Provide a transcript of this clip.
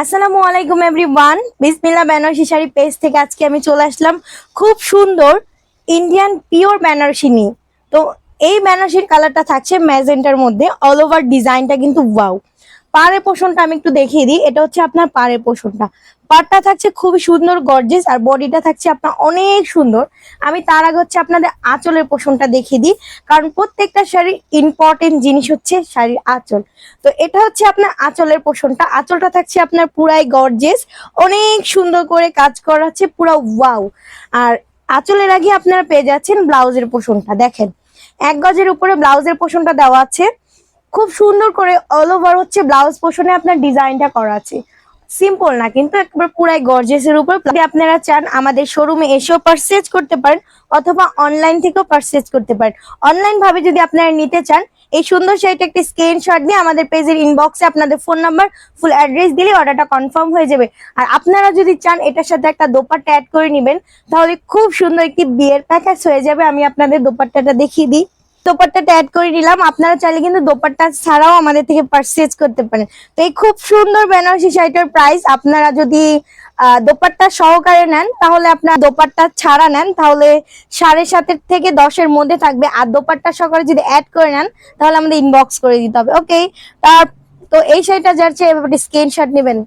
আসসালামু আলাইকুম এভরিওয়ান, বিসমিল্লাহ বেনারসি শাড়ি পেজ থেকে আজকে আমি চলে আসলাম খুব সুন্দর ইন্ডিয়ান পিওর বেনারসি নিয়ে। তো এই বেনারসির কালারটা থাকছে ম্যাজেন্টার মধ্যে, অল ওভার ডিজাইনটা কিন্তু ওয়াও। পাড়ের পোষণটা আমি একটু দেখিয়ে দিই, এটা হচ্ছে আপনার পাড়ের পোষণটা। পাড়টা থাকছে খুবই সুন্দর গর্জিয়াস, আর বডিটা থাকছে আপনার অনেক সুন্দর। আমি তার আগে হচ্ছে আপনাদের আঁচলের পোষণটা দেখিয়ে দিই, কারণ প্রত্যেকটা শাড়ির ইম্পর্টেন্ট জিনিস হচ্ছে শাড়ির আঁচল। তো এটা হচ্ছে আপনার আঁচলের পোষণটা। আঁচলটা থাকছে আপনার পুরাই গর্জিয়াস, অনেক সুন্দর করে কাজ করা আছে, পুরা ওয়াও। আর আঁচলের আগে আপনারা পেয়ে যাচ্ছেন ব্লাউজের পোষণটা। দেখেন, 1 গজের উপরে ব্লাউজের পোষণটা দেওয়া আছে, খুব সুন্দর করে অল ওভার হচ্ছে ব্লাউজ পোর্শনে আপনার ডিজাইনটা করা আছে। সিম্পল না কিন্তু, একবার পুরাই গর্জিয়াসের উপর। যদি আপনারা চান আমাদের শোরুমে এসেও পারচেজ করতে পারেন, অথবা অনলাইন থেকেও পারচেজ করতে পারেন। অনলাইন ভাবে যদি আপনারা নিতে চান, এই সুন্দর শাড়িটা একটি স্ক্রিনশট দিয়ে আমাদের পেজের ইনবক্সে আপনাদের ফোন নাম্বার, ফুল অ্যাড্রেস দিলে অর্ডারটা কনফার্ম হয়ে যাবে। আর আপনারা যদি চান এটার সাথে একটা দোপাট্টা অ্যাড করে নেবেন, তাহলে খুব সুন্দর একটি বিয়ের প্যাকেজ হয়ে যাবে। আমি আপনাদের দোপাট্টাটা দেখিয়ে দিই। দোপাট্টাটা অ্যাড করে নিলাম, আপনারা চাইলে কিন্তু দোপাট্টা ছাড়াও আমাদের থেকে পারচেজ করতে পারেন। তো এই খুব সুন্দর বেনারসি শাড়িটার প্রাইস, আপনারা যদি দোপাট্টা সহকারে নেন, তাহলে আপনার দোপাট্টা ছাড়া নেন তাহলে 7.5 থেকে 10-এর মধ্যে থাকবে। আর দোপাট্টা সহকারে যদি অ্যাড করে নেন, তাহলে আমাদের ইনবক্স করে দিতে হবে। ওকে, তার তো এই শাড়িটা যাচ্ছে, এভাবে স্ক্রিনশট নেবেন।